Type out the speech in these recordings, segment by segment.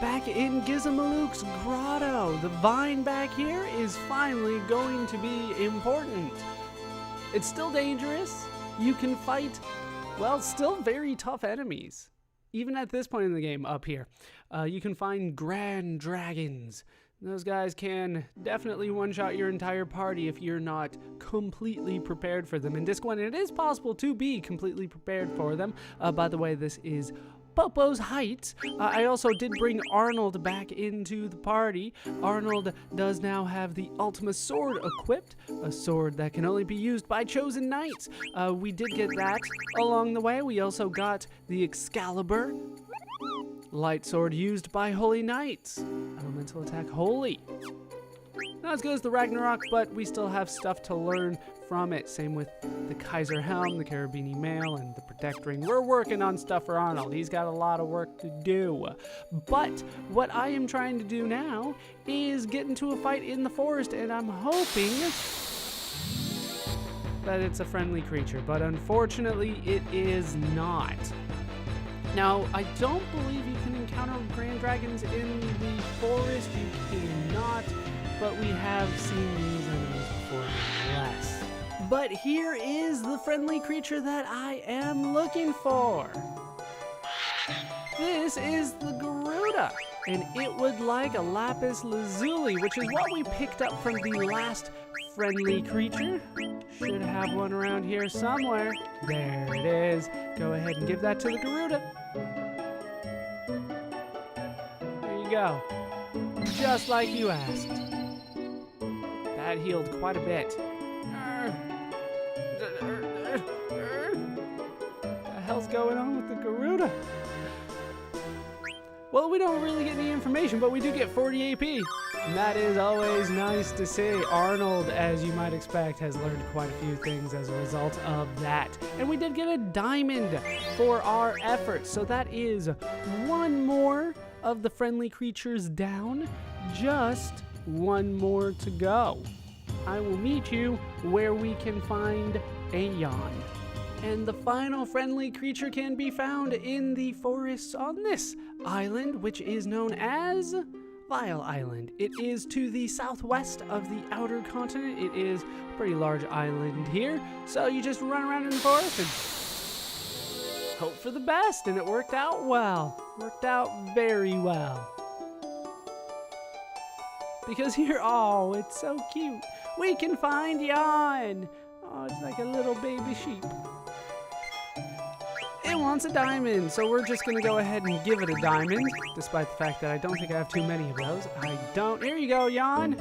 Back in Gizmaluke's grotto, the vine back here is finally going to be important. It's still dangerous. You can fight, well, still very tough enemies. Even at this point in the game, up here, you can find grand dragons. Those guys can definitely one-shot your entire party if you're not completely prepared for them. In Disc 1, it is possible to be completely prepared for them. By the way, this is Popo's Heights. I also did bring Arnold back into the party. Arnold does now have the Ultima Sword equipped, a sword that can only be used by chosen knights. We did get that along the way. We also got the Excalibur, light sword used by holy knights. Elemental attack holy. Not as good as the Ragnarok, but we still have stuff to learn from it. Same with the Kaiser Helm, the Carabini Mail, and the Protect Ring. We're working on stuff for Arnold. He's got a lot of work to do. But what I am trying to do now is get into a fight in the forest, and I'm hoping that it's a friendly creature, but unfortunately it is not. Now, I don't believe you can encounter grand dragons in the forest. You cannot, but we have seen these enemies before nonetheless. But here is the friendly creature that I am looking for. This is the Garuda, and it would like a lapis lazuli, which is what we picked up from the last friendly creature. Should have one around here somewhere. There it is. Go ahead and give that to the Garuda. There you go. Just like you asked. That healed quite a bit. What the hell's going on with the Garuda? Well, we don't really get any information, but we do get 40 AP. And that is always nice to see. Arnold, as you might expect, has learned quite a few things as a result of that. And we did get a diamond for our efforts. So that is one more of the friendly creatures down. Just one more to go. I will meet you where we can find a yawn. And the final friendly creature can be found in the forests on this island, which is known as Vile Island. It is to the southwest of the outer continent. It is a pretty large island here. So you just run around in the forest and hope for the best. And it worked out well. Worked out very well. Because here, oh, it's so cute. We can find Jan. Oh, it's like a little baby sheep. It wants a diamond, so we're just gonna go ahead and give it a diamond, despite the fact that I don't think I have too many of those. I don't. Here you go, Jan.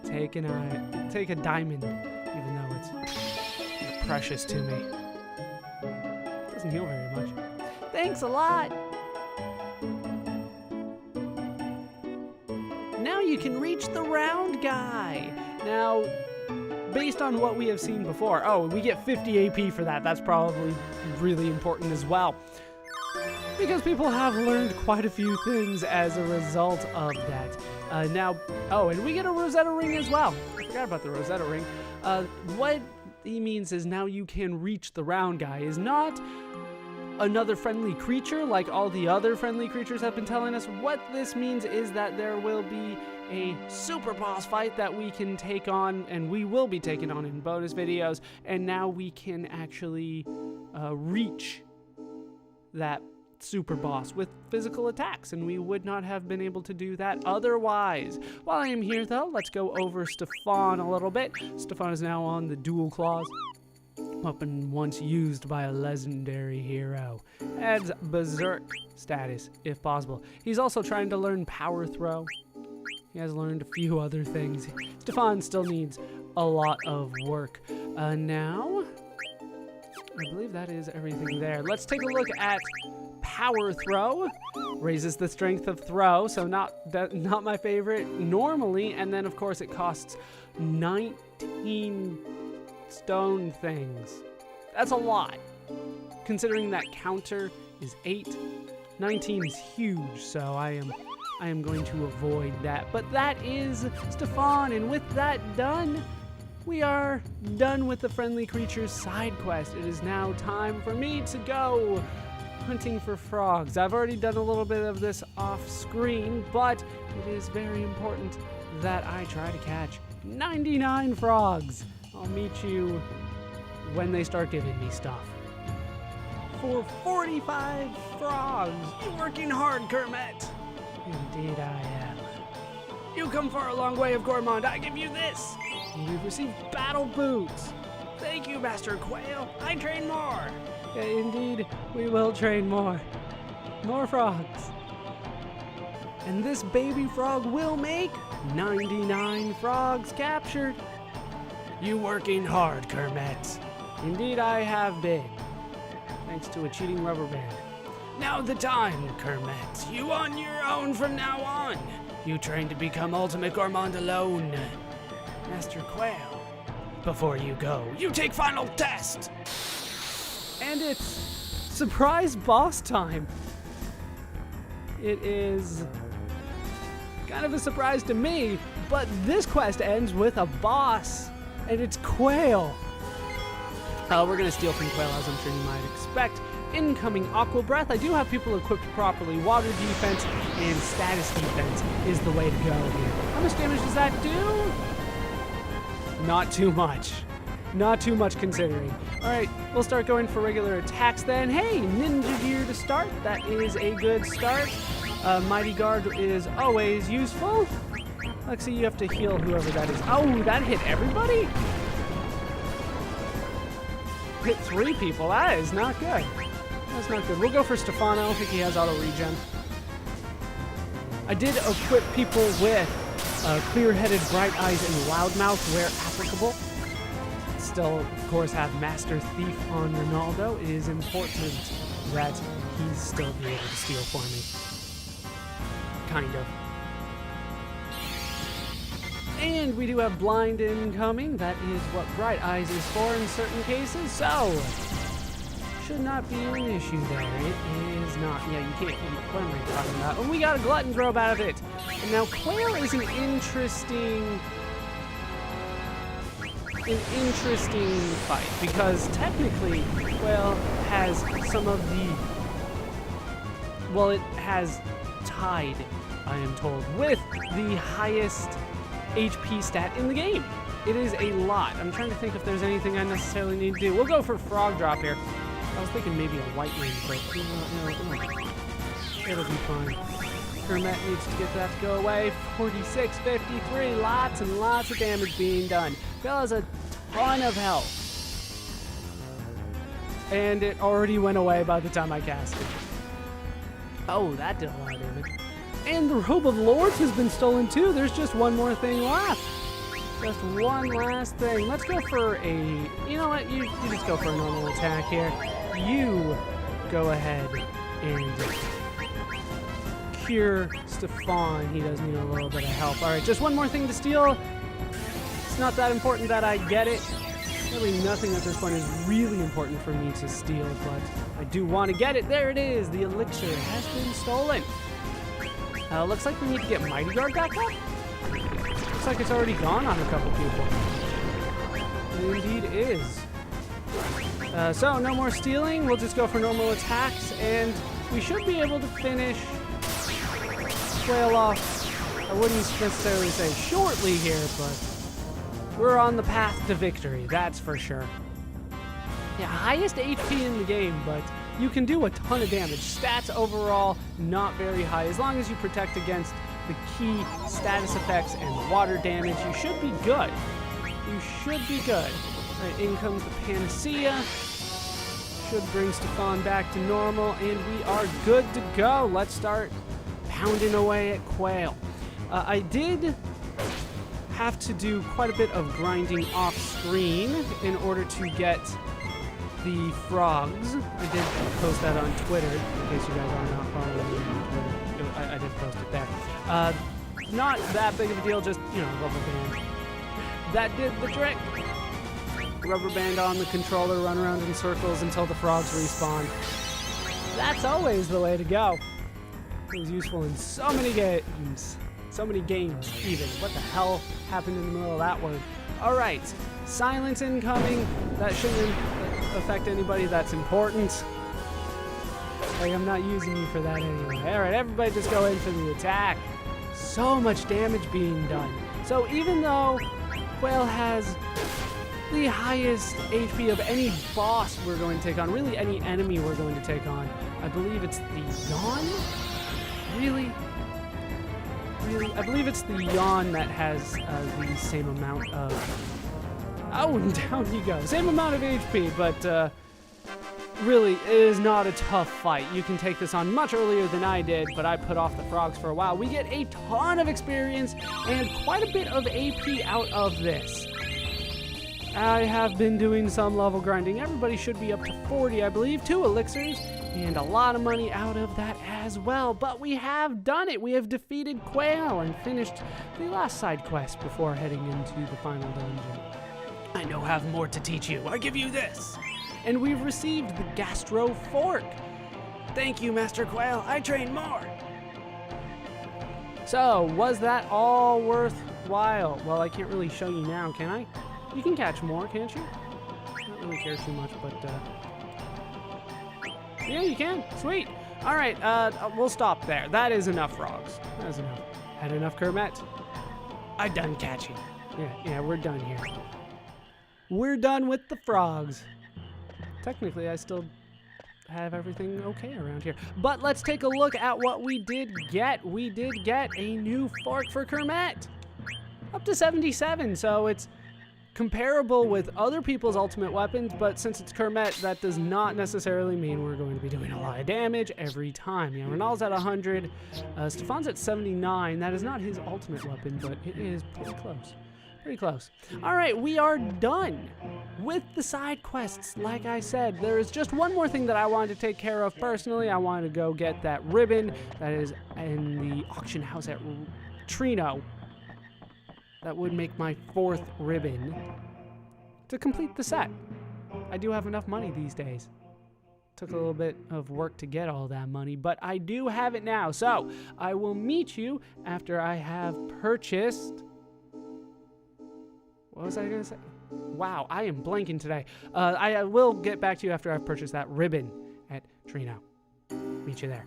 Take a diamond, even though it's precious to me. It doesn't heal very much. Thanks a lot. Now you can reach the round guy. Now, based on what we have seen before, oh, we get 50 AP for that. That's probably really important as well. Because people have learned quite a few things as a result of that. Now, oh, and we get a Rosetta Ring as well. I forgot about the Rosetta Ring. What he means is now you can reach the round guy is not another friendly creature like all the other friendly creatures have been telling us. What this means is that there will be a super boss fight that we can take on, and we will be taking on in bonus videos, and now we can actually reach that super boss with physical attacks, and we would not have been able to do that otherwise. While I am here though, let's go over Stefan a little bit. Stefan is now on the dual claws. Weapon once used by a legendary hero. Adds berserk status, if possible. He's also trying to learn power throw. He has learned a few other things. Stefan still needs a lot of work. Now, I believe that is everything there. Let's take a look at power throw. Raises the strength of throw, so not my favorite normally. And then, of course, it costs 19 stone things. That's a lot. Considering that counter is 8, 19 is huge, so I am going to avoid that. But that is Stefan, and with that done, we are done with the friendly creatures side quest. It is now time for me to go hunting for frogs. I've already done a little bit of this off screen, but it is very important that I try to catch 99 frogs. I'll meet you when they start giving me stuff. For 45 frogs. You're working hard, Kermit. Indeed I am. You come far a long way of Gourmand. I give you this. You've received battle boots. Thank you, Master Quail. I train more. Indeed, we will train more. More frogs. And this baby frog will make 99 frogs captured. You working hard, Kermit. Indeed I have been. Thanks to a cheating rubber band. Now the time, Kermit. You on your own from now on. You train to become Ultimate Gourmand alone. Master Quail, before you go, you take final test. And it's surprise boss time. It is kind of a surprise to me, but this quest ends with a boss, and it's Quail. We're gonna steal from Quail, as I'm sure you might expect. Incoming Aqua Breath. I do have people equipped properly. Water defense and status defense is the way to go here. How much damage does that do? Not too much. Not too much considering. All right, we'll start going for regular attacks then. Hey, Ninja Gear to start. That is a good start. Mighty Guard is always useful. Lexi, you have to heal whoever that is. Oh, that hit everybody? Hit 3 people. That is not good. That's not good. We'll go for Stefano. I don't think he has auto regen. I did equip people with clear-headed, bright eyes, and loudmouth where applicable. Still, of course, have Master Thief on Ronaldo. It is important that he's still be able to steal for me. Kind of. And we do have blind incoming. That is what bright eyes is for in certain cases. So, should not be an issue there. It is not. Yeah, you can't eat. What am I talking about? And we got a glutton robe out of it. And now Quail is an interesting fight, because technically Quail has some of the, well, it has tied, I am told, with the highest HP stat in the game. It is a lot. I'm trying to think if there's anything I necessarily need to do. We'll go for Frog Drop here. I was thinking maybe a White Wing, but it'll be fine. Kermit needs to get that to go away. 4653, lots and lots of damage being done. Phil has a ton of health. And it already went away by the time I cast it. Oh, that did a lot of damage. And the Robe of Lords has been stolen too. There's just one more thing left. Just one last thing. Let's go for a, you know what, you just go for a normal attack here. You go ahead and cure Stefan. He does need a little bit of help. All right, just one more thing to steal. It's not that important that I get it. Really nothing at this point is really important for me to steal, but I do want to get it. There it is. The elixir has been stolen. Looks like we need to get Mighty Guard back up. Looks like it's already gone on a couple people. It indeed is. So no more stealing. We'll just go for normal attacks, and we should be able to finish Quail off. I wouldn't necessarily say shortly here, but we're on the path to victory, that's for sure. Yeah, highest HP in the game, but you can do a ton of damage. Stats overall, not very high. As long as you protect against the key status effects and water damage, you should be good. You should be good. All right, in comes the Panacea. Should bring Stefan back to normal, and we are good to go. Let's start pounding away at Quail. I did have to do quite a bit of grinding off screen in order to get the frogs. I did post that on Twitter, in case you guys are not following me on Twitter. I did post it there. Not that big of a deal, just, you know, rubber band. That did the trick. Rubber band on the controller, run around in circles until the frogs respawn. That's always the way to go. It was useful in so many games. So many games, even. What the hell happened in the middle of that word? All right, silence incoming. That shouldn't affect anybody that's important. Like, I'm not using you for that anyway. All right, everybody just go in for the attack. So much damage being done. So even though Quail has the highest HP of any boss we're going to take on, really any enemy we're going to take on, I believe it's the Yawn? Really? I believe it's the Yawn that has the same amount of... Oh, and down you go. Same amount of HP, but really, it is not a tough fight. You can take this on much earlier than I did, but I put off the frogs for a while. We get a ton of experience and quite a bit of AP out of this. I have been doing some level grinding. Everybody should be up to 40, I believe. 2 elixirs. And a lot of money out of that as well. But we have done it. We have defeated Quail and finished the last side quest before heading into the final dungeon. I now have more to teach you. I give you this. And we've received the Gastro Fork. Thank you, Master Quail. I train more. So, was that all worthwhile? Well, I can't really show you now, can I? You can catch more, can't you? I don't really care too much, but yeah, you can. Sweet. All right, we'll stop there. That is enough frogs. That is enough. Had enough Kermit. I done catching. Yeah, we're done here. We're done with the frogs. Technically, I still have everything okay around here. But let's take a look at what we did get. We did get a new fork for Kermit. Up to 77, so it's comparable with other people's ultimate weapons, but since it's Kermit, that does not necessarily mean we're going to be doing a lot of damage every time. Yeah, Ronald's at 100, Stefan's at 79. That is not his ultimate weapon, but it is pretty close. Pretty close. All right, we are done with the side quests. Like I said, there is just one more thing that I wanted to take care of personally. I wanted to go get that ribbon that is in the auction house at Trino. That would make my 4th ribbon to complete the set. I do have enough money these days. Took a little bit of work to get all that money, but I do have it now. So I will meet you after I have purchased... What was I going to say? Wow, I am blanking today. I will get back to you after I've purchased that ribbon at Trino. Meet you there.